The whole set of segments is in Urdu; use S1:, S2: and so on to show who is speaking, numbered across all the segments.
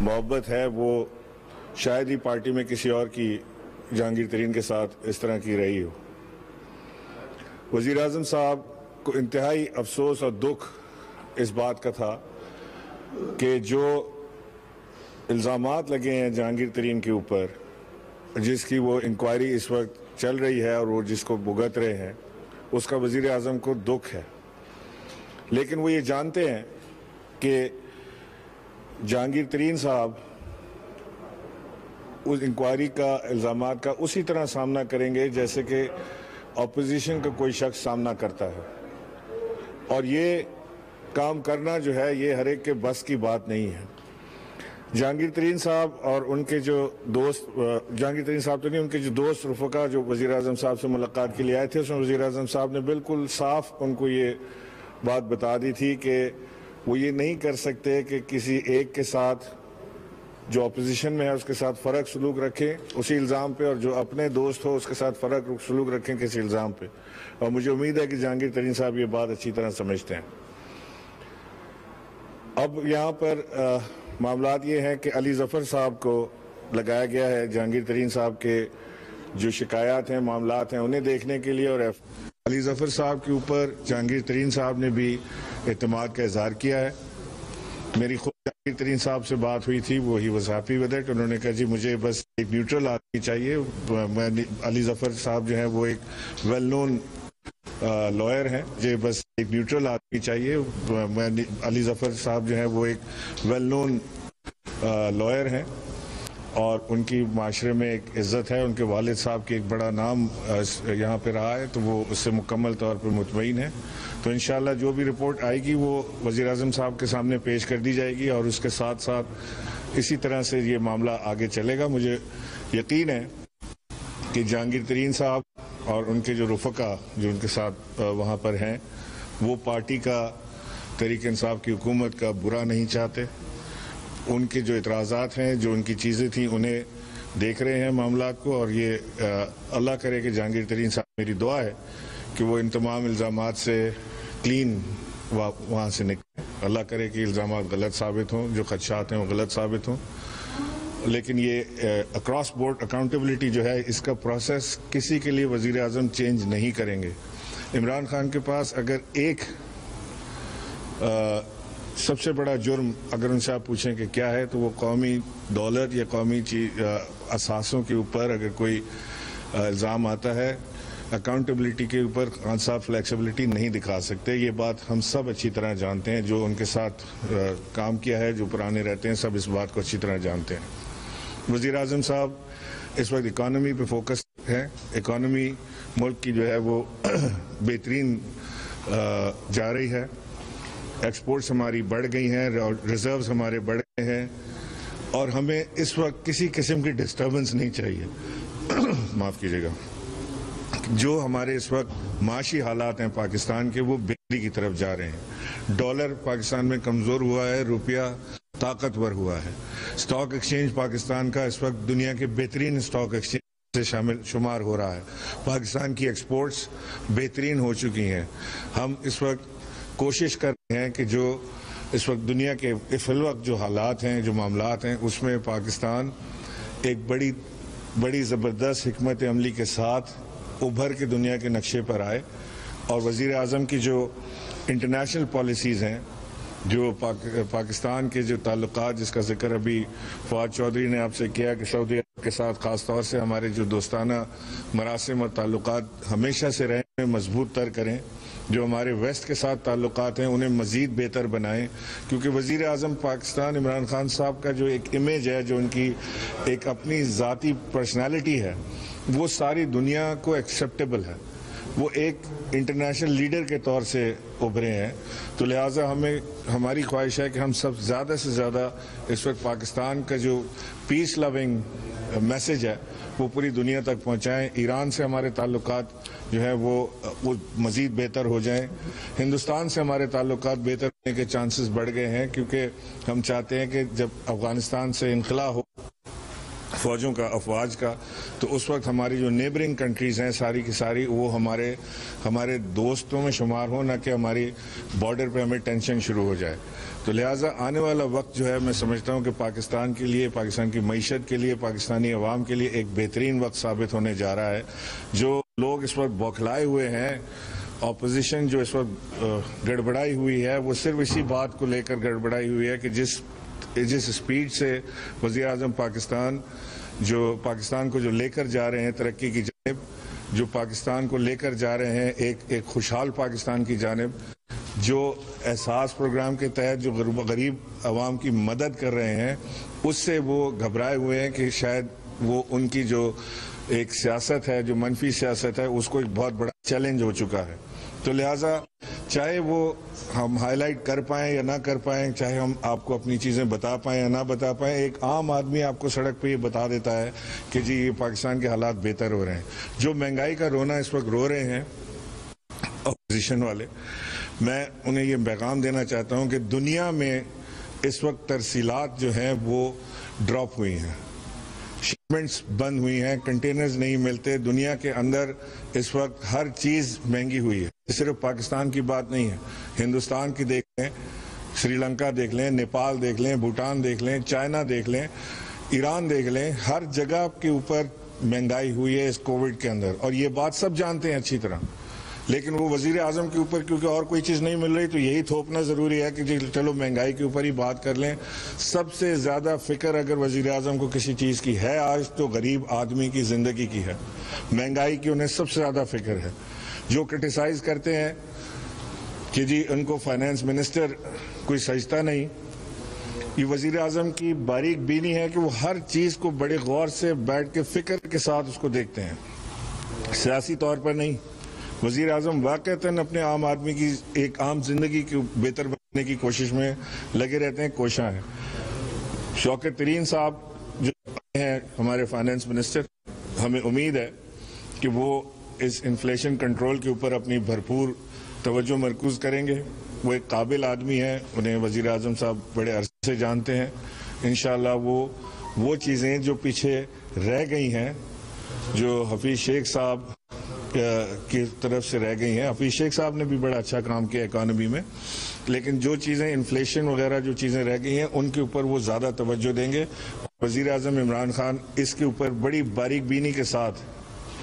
S1: محبت ہے وہ شاید ہی پارٹی میں کسی اور کی جہانگیر ترین کے ساتھ اس طرح کی رہی ہو۔ وزیر اعظم صاحب کو انتہائی افسوس اور دکھ اس بات کا تھا کہ جو الزامات لگے ہیں جہانگیر ترین کے اوپر، جس کی وہ انکوائری اس وقت چل رہی ہے اور وہ جس کو بھگت رہے ہیں، اس کا وزیر اعظم کو دکھ ہے، لیکن وہ یہ جانتے ہیں کہ جہانگیر ترین صاحب اس انکوائری کا الزامات کا اسی طرح سامنا کریں گے جیسے کہ اپوزیشن کا کوئی شخص سامنا کرتا ہے، اور یہ کام کرنا جو ہے یہ ہر ایک کے بس کی بات نہیں ہے۔ جہانگیر ترین صاحب اور ان کے جو دوست، جہانگیر ترین صاحب تو نہیں، ان کے جو دوست رفقا جو وزیر اعظم صاحب سے ملاقات کے لیے آئے تھے، اس میں وزیر اعظم صاحب نے بالکل صاف ان کو یہ بات بتا دی تھی کہ وہ یہ نہیں کر سکتے کہ کسی ایک کے ساتھ جو اپوزیشن میں ہے اس کے ساتھ فرق سلوک رکھیں اسی الزام پہ، اور جو اپنے دوست ہو اس کے ساتھ فرق سلوک رکھیں کسی الزام پہ، اور مجھے امید ہے کہ جہانگیر ترین صاحب یہ بات اچھی طرح سمجھتے ہیں۔ اب یہاں پر معاملات یہ ہیں کہ علی ظفر صاحب کو لگایا گیا ہے جہانگیر ترین صاحب کے جو شکایات ہیں، معاملات ہیں، انہیں دیکھنے کے لیے، اور علی ظفر صاحب کے اوپر جہانگیر ترین صاحب نے بھی اعتماد کا اظہار کیا ہے۔ میری خود جہانگیر ترین صاحب سے بات ہوئی تھی، وہ he was happy with it, انہوں نے کہا جی مجھے بس ایک نیوٹرل آدمی چاہیے۔ علی ظفر صاحب جو ہیں وہ ایک ویل نون لائر ہیں، مجھے بس ایک نیوٹرل آدمی چاہیے۔ علی ظفر صاحب جو ہیں وہ ایک ویل نون لائر ہیں اور ان کی معاشرے میں ایک عزت ہے، ان کے والد صاحب کی ایک بڑا نام یہاں پہ رہا ہے، تو وہ اس سے مکمل طور پر مطمئن ہے۔ تو انشاءاللہ جو بھی رپورٹ آئے گی وہ وزیر اعظم صاحب کے سامنے پیش کر دی جائے گی، اور اس کے ساتھ ساتھ اسی طرح سے یہ معاملہ آگے چلے گا۔ مجھے یقین ہے کہ جہانگیر ترین صاحب اور ان کے جو رفقا جو ان کے ساتھ وہاں پر ہیں، وہ پارٹی کا، تحریک انصاف کی حکومت کا برا نہیں چاہتے۔ ان کے جو اعتراضات ہیں، جو ان کی چیزیں تھیں، انہیں دیکھ رہے ہیں معاملات کو، اور یہ اللہ کرے کہ جہانگیر ترین صاحب، میری دعا ہے کہ وہ ان تمام الزامات سے کلین وہاں سے نکلیں۔ اللہ کرے کہ الزامات غلط ثابت ہوں، جو خدشات ہیں وہ غلط ثابت ہوں، لیکن یہ اکراس بورڈ اکاؤنٹیبلٹی جو ہے، اس کا پروسیس کسی کے لیے وزیر اعظم چینج نہیں کریں گے۔ عمران خان کے پاس اگر ایک سب سے بڑا جرم اگر ان سے آپ پوچھیں کہ کیا ہے، تو وہ قومی دولت یا قومی اثاثوں کے اوپر اگر کوئی الزام آتا ہے، اکاؤنٹیبلٹی کے اوپر خان صاحب فلیکسیبلٹی نہیں دکھا سکتے۔ یہ بات ہم سب اچھی طرح جانتے ہیں، جو ان کے ساتھ کام کیا ہے، جو پرانے رہتے ہیں، سب اس بات کو اچھی طرح جانتے ہیں۔ وزیر اعظم صاحب اس وقت اکانومی پہ فوکس ہے۔ اکانومی ملک کی جو ہے وہ بہترین جا رہی ہے، ایکسپورٹس ہماری بڑھ گئی ہیں، ریزروز ہمارے بڑھ گئے ہیں، اور ہمیں اس وقت کسی قسم کی ڈسٹربنس نہیں چاہیے۔ معاف کیجیے گا، جو ہمارے اس وقت معاشی حالات ہیں پاکستان کے، وہ بہتری کی طرف جا رہے ہیں۔ ڈالر پاکستان میں کمزور ہوا ہے، روپیہ طاقتور ہوا ہے۔ سٹاک ایکسچینج پاکستان کا اس وقت دنیا کے بہترین سٹاک ایکسچینج سے شمار ہو رہا ہے۔ پاکستان کی ایکسپورٹس بہترین ہو چکی ہیں۔ ہم اس وقت کوشش کر رہے ہیں کہ جو اس وقت دنیا کے اس وقت جو حالات ہیں، جو معاملات ہیں، اس میں پاکستان ایک بڑی زبردست حکمت عملی کے ساتھ ابھر کے دنیا کے نقشے پر آئے، اور وزیر اعظم کی جو انٹرنیشنل پالیسیز ہیں، جو پاکستان کے جو تعلقات، جس کا ذکر ابھی فواد چودھری نے آپ سے کیا کہ سعودی عرب کے ساتھ خاص طور سے ہمارے جو دوستانہ مراسم اور تعلقات ہمیشہ سے رہے ہیں، مضبوط تر کریں۔ جو ہمارے ویسٹ کے ساتھ تعلقات ہیں انہیں مزید بہتر بنائیں، کیونکہ وزیر اعظم پاکستان عمران خان صاحب کا جو ایک امیج ہے، جو ان کی ایک اپنی ذاتی پرسنالٹی ہے، وہ ساری دنیا کو ایکسیپٹیبل ہے۔ وہ ایک انٹرنیشنل لیڈر کے طور سے ابھرے ہیں، تو لہٰذا ہماری خواہش ہے کہ ہم سب زیادہ سے زیادہ اس وقت پاکستان کا جو پیس لونگ میسج ہے وہ پوری دنیا تک پہنچائیں۔ ایران سے ہمارے تعلقات جو ہے وہ مزید بہتر ہو جائیں۔ ہندوستان سے ہمارے تعلقات بہتر ہونے کے چانسز بڑھ گئے ہیں، کیونکہ ہم چاہتے ہیں کہ جب افغانستان سے انخلا ہو فوجوں کا، افواج کا، تو اس وقت ہماری جو نیبرنگ کنٹریز ہیں ساری کی ساری وہ ہمارے دوستوں میں شمار ہوں، نہ کہ ہماری بارڈر پہ ہمیں ٹینشن شروع ہو جائے۔ تو لہٰذا آنے والا وقت جو ہے میں سمجھتا ہوں کہ پاکستان کے لیے، پاکستان کی معیشت کے لیے، پاکستانی عوام کے لیے ایک بہترین وقت ثابت ہونے جا رہا ہے. جو لوگ اس وقت بوکھلائے ہوئے ہیں، اپوزیشن جو اس وقت گڑبڑائی ہوئی ہے، وہ صرف اسی بات کو لے کر گڑبڑائی ہوئی ہے کہ جس سپیڈ سے وزیر اعظم پاکستان کو جو لے کر جا رہے ہیں ترقی کی جانب، جو پاکستان کو لے کر جا رہے ہیں ایک خوشحال پاکستان کی جانب، جو احساس پروگرام کے تحت جو غریب عوام کی مدد کر رہے ہیں، اس سے وہ گھبرائے ہوئے ہیں کہ شاید وہ ان کی جو ایک سیاست ہے، جو منفی سیاست ہے، اس کو ایک بہت بڑا چیلنج ہو چکا ہے. تو لہٰذا چاہے وہ ہم ہائی لائٹ کر پائیں یا نہ کر پائیں، چاہے ہم آپ کو اپنی چیزیں بتا پائیں یا نہ بتا پائیں، ایک عام آدمی آپ کو سڑک پہ یہ بتا دیتا ہے کہ جی یہ پاکستان کے حالات بہتر ہو رہے ہیں. جو مہنگائی کا رونا اس وقت رو رہے ہیں اپوزیشن والے، میں انہیں یہ پیغام دینا چاہتا ہوں کہ دنیا میں اس وقت ترسیلات جو ہیں وہ ڈراپ ہوئی ہیں، شپمنٹس بند ہوئی ہیں، کنٹینرز نہیں ملتے. دنیا کے اندر اس وقت ہر چیز مہنگی ہوئی ہے. صرف پاکستان کی بات نہیں ہے، ہندوستان کی دیکھ لیں، سری لنکا دیکھ لیں، نیپال دیکھ لیں، بھوٹان دیکھ لیں، چائنا دیکھ لیں، ایران دیکھ لیں، ہر جگہ کے اوپر مہنگائی ہوئی ہے اس کووڈ کے اندر. اور یہ بات سب جانتے ہیں اچھی طرح، لیکن وہ وزیر اعظم کے اوپر کیونکہ اور کوئی چیز نہیں مل رہی تو یہی تھوپنا ضروری ہے کہ چلو مہنگائی کے اوپر ہی بات کر لیں. سب سے زیادہ فکر اگر وزیر اعظم کو کسی چیز کی ہے آج تو غریب آدمی کی زندگی کی ہے. مہنگائی کی انہیں سب سے زیادہ فکر ہے. جو کرٹیسائز کرتے ہیں کہ جی ان کو فائنانس منسٹر کوئی سجتا نہیں، یہ وزیر اعظم کی باریک بینی ہے کہ وہ ہر چیز کو بڑے غور سے بیٹھ کے فکر کے ساتھ اس کو دیکھتے ہیں، سیاسی طور پر نہیں. وزیر اعظم واقعتاً اپنے عام آدمی کی ایک عام زندگی کی بہتر بنانے کی کوشش میں لگے رہتے ہیں، کوشاں ہیں. شوکت ترین صاحب جو ہیں ہمارے فائنانس منسٹر، ہمیں امید ہے کہ وہ اس انفلیشن کنٹرول کے اوپر اپنی بھرپور توجہ مرکوز کریں گے. وہ ایک قابل آدمی ہیں، انہیں وزیر اعظم صاحب بڑے عرصے سے جانتے ہیں. انشاءاللہ وہ چیزیں جو پیچھے رہ گئی ہیں، جو حفیظ شیخ صاحب کی طرف سے رہ گئی ہیں، حفیظ شیخ صاحب نے بھی بڑا اچھا کام کیا اکانومی میں، لیکن جو چیزیں انفلیشن وغیرہ جو چیزیں رہ گئی ہیں ان کے اوپر وہ زیادہ توجہ دیں گے. وزیر اعظم عمران خان اس کے اوپر بڑی باریک بینی کے ساتھ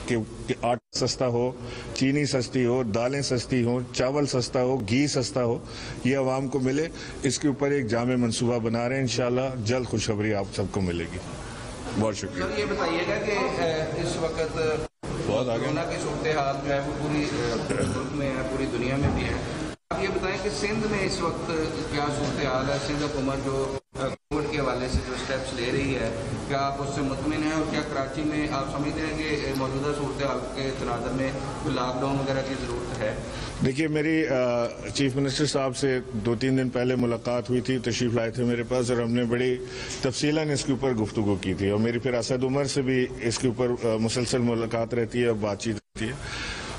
S1: کہ آٹا سستا ہو، چینی سستی ہو، دالیں سستی ہوں، چاول سستا ہو، گھی سستا ہو، یہ عوام کو ملے، اس کے اوپر ایک جامع منصوبہ بنا رہے ہیں. انشاءاللہ جلد خوشخبری آپ سب کو ملے گی. بہت شکریہ.
S2: سر یہ بتائیے گا کہ اس وقت کورونا کی صورتحال جو ہے وہ پوری ملک میں ہے، پوری دنیا میں بھی ہے. آپ یہ بتائیں کہ سندھ میں اس وقت کیا صورتحال ہے؟ سندھ حکومت جو کووڈ کے حوالے سے جو اسٹیپس لے رہی ہے، کیا آپ اس سے مطمئن ہیں؟ اور کیا کراچی میں آپ سمجھتے ہیں کہ موجودہ صورتحال کے تناظر میں کوئی لاک ڈاؤن وغیرہ کی ضرورت ہے؟
S1: دیکھیے، میری چیف منسٹر صاحب سے 2-3 دن پہلے ملاقات ہوئی تھی، تشریف لائے تھے میرے پاس، اور ہم نے بڑی تفصیلاً اس کے اوپر گفتگو کی تھی. اور میری پھر اسد عمر سے بھی اس کے اوپر مسلسل ملاقات رہتی ہے اور بات چیت رہتی ہے.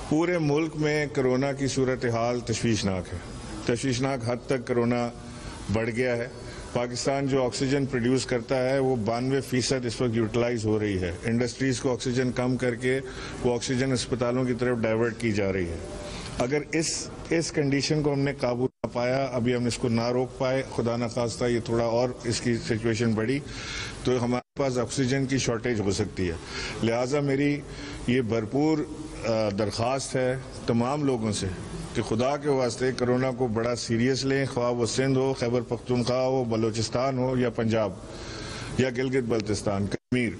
S1: پورے ملک میں کرونا کی صورتحال تشویشناک ہے، تشویشناک حد تک کرونا بڑھ گیا ہے. پاکستان جو آکسیجن پروڈیوس کرتا ہے وہ 92% اس وقت یوٹیلائز ہو رہی ہے. انڈسٹریز کو آکسیجن کم کر کے وہ آکسیجن اسپتالوں کی طرف ڈائیورٹ کی جا رہی ہے. اگر اس کنڈیشن کو ہم نے قابو نہ پایا، ابھی ہم اس کو نہ روک پائے، خدا نہ خواستہ یہ تھوڑا اور اس کی سچویشن بڑھی تو ہمارے پاس آکسیجن کی شارٹیج ہو سکتی ہے. لہٰذا میری یہ بھرپور درخواست ہے تمام لوگوں سے کہ خدا کے واسطے کرونا کو بڑا سیریس لیں، خواہ وہ سندھ ہو، خیبر پختونخوا ہو، بلوچستان ہو یا پنجاب یا گلگت بلتستان، کشمیر.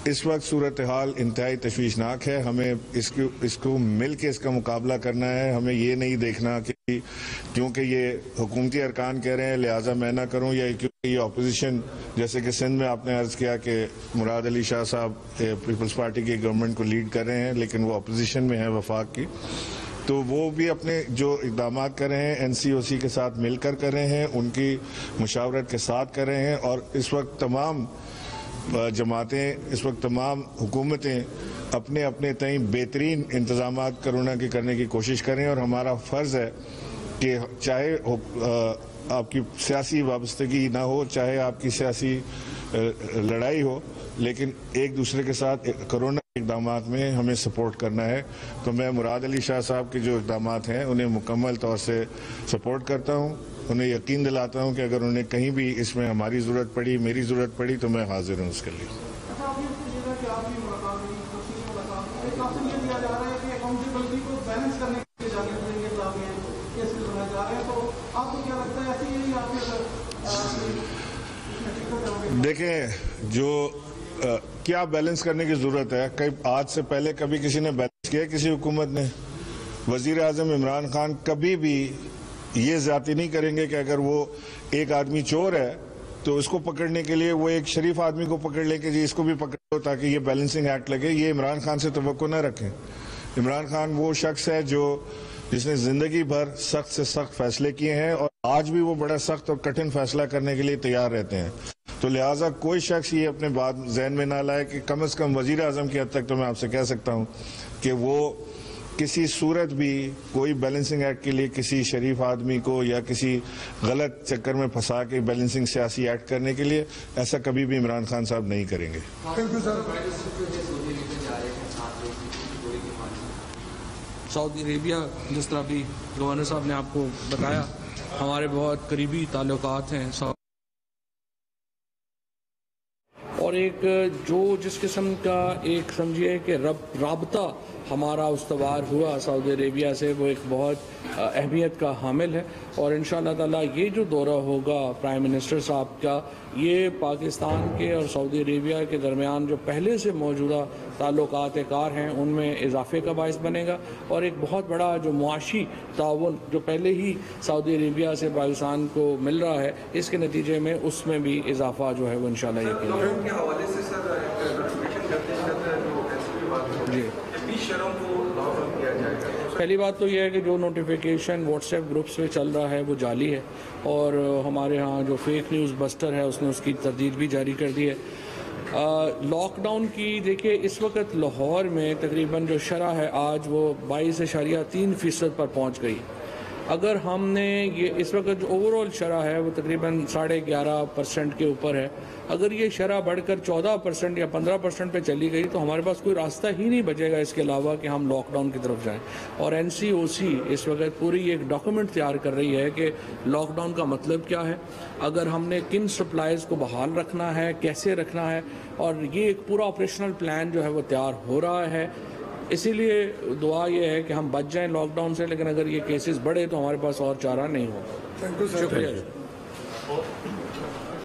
S1: اس وقت صورتحال انتہائی تشویشناک ہے. ہمیں اس کو مل کے اس کا مقابلہ کرنا ہے. ہمیں یہ نہیں دیکھنا کہ کیونکہ یہ حکومتی ارکان کہہ رہے ہیں لہٰذا میں نہ کروں، یا کیونکہ یہ اپوزیشن، جیسے کہ سندھ میں آپ نے عرض کیا کہ مراد علی شاہ صاحب پیپلز پارٹی کی گورنمنٹ کو لیڈ کر رہے ہیں لیکن وہ اپوزیشن میں ہیں وفاق کی، تو وہ بھی اپنے جو اقدامات کر رہے ہیں NCOC کے ساتھ مل کر رہے ہیں، ان کی مشاورت کے ساتھ کر رہے ہیں. اور اس وقت تمام جماعتیں، اس وقت تمام حکومتیں اپنے اپنے تئیں بہترین انتظامات کرونا کے کرنے کی کوشش کریں. اور ہمارا فرض ہے کہ چاہے آپ کی سیاسی وابستگی نہ ہو، چاہے آپ کی سیاسی لڑائی ہو، لیکن ایک دوسرے کے ساتھ کرونا اقدامات میں ہمیں سپورٹ کرنا ہے. تو میں مراد علی شاہ صاحب کے جو اقدامات ہیں انہیں مکمل طور سے سپورٹ کرتا ہوں. انہیں یقین دلاتا ہوں کہ اگر انہیں کہیں بھی اس میں ہماری ضرورت پڑی، میری ضرورت پڑی تو میں حاضر ہوں اس کے لیے۔ دیکھیں، جو کیا بیلنس کرنے کی ضرورت ہے، آج سے پہلے کبھی کسی نے بیلنس کیا کسی حکومت نے؟ وزیر اعظم عمران خان کبھی بھی یہ زیادتی نہیں کریں گے کہ اگر وہ ایک آدمی چور ہے تو اس کو پکڑنے کے لیے وہ ایک شریف آدمی کو پکڑ لیں کہ جی اس کو بھی پکڑو تاکہ یہ بیلنسنگ ایکٹ لگے۔ یہ عمران خان سے توقع نہ رکھیں۔ عمران خان وہ شخص ہے جس نے زندگی بھر سخت سے سخت فیصلے کیے ہیں اور آج بھی وہ بڑا سخت اور کٹھن فیصلہ کرنے کے لیے تیار رہتے ہیں، تو لہٰذا کوئی شخص یہ اپنے بات ذہن میں نہ لائے کہ کم از کم وزیر اعظم کی حد تک تو میں آپ سے کہہ سکتا ہوں کہ وہ کسی صورت بھی کوئی بیلنسنگ ایکٹ کے لیے کسی شریف آدمی کو یا کسی غلط چکر میں پھنسا کے بیلنسنگ سیاسی ایکٹ کرنے کے لیے ایسا کبھی بھی عمران خان صاحب نہیں کریں گے۔
S3: سعودی عربیہ، جس طرح بھی گورنر صاحب نے آپ کو بتایا، ہمارے بہت قریبی تعلقات ہیں، اور ایک جس قسم کا ایک سمجھیے کہ رابطہ ہمارا استوار ہوا سعودی عربیہ سے، وہ ایک بہت اہمیت کا حامل ہے، اور انشاءاللہ تعالیٰ یہ جو دورہ ہوگا پرائم منسٹر صاحب کا، یہ پاکستان کے اور سعودی عربیہ کے درمیان جو پہلے سے موجودہ تعلقات کار ہیں ان میں اضافے کا باعث بنے گا، اور ایک بہت بڑا جو معاشی تعاون جو پہلے ہی سعودی عربیہ سے پاکستان کو مل رہا ہے، اس کے نتیجے میں اس میں بھی اضافہ جو ہے وہ انشاءاللہ یقینی جی۔ پہلی بات تو یہ ہے کہ جو نوٹیفیکیشن واٹس ایپ گروپس پہ چل رہا ہے وہ جعلی ہے، اور ہمارے ہاں جو فیک نیوز بسٹر ہے اس نے اس کی تردید بھی جاری کر دی ہے۔ لاک ڈاؤن کی دیکھیے اس وقت لاہور میں تقریباً جو شرح ہے آج وہ 22.3% پر پہنچ گئی۔ اگر ہم نے یہ اس وقت جو اوورال شرح ہے وہ تقریباً 11.5% کے اوپر ہے، اگر یہ شرح بڑھ کر 14% یا 15% پہ چلی گئی تو ہمارے پاس کوئی راستہ ہی نہیں بچے گا اس کے علاوہ کہ ہم لاک ڈاؤن کی طرف جائیں، اور NCOC اس وقت پوری ایک ڈاکومنٹ تیار کر رہی ہے کہ لاک ڈاؤن کا مطلب کیا ہے، اگر ہم نے کن سپلائز کو بحال رکھنا ہے، کیسے رکھنا ہے، اور یہ ایک پورا آپریشنل پلان جو ہے وہ تیار ہو رہا ہے۔ اسی لیے دعا یہ ہے کہ ہم بچ جائیں لاک ڈاؤن سے، لیکن اگر یہ کیسز بڑھے تو ہمارے پاس اور چارہ نہیں ہوگا۔ شکریہ۔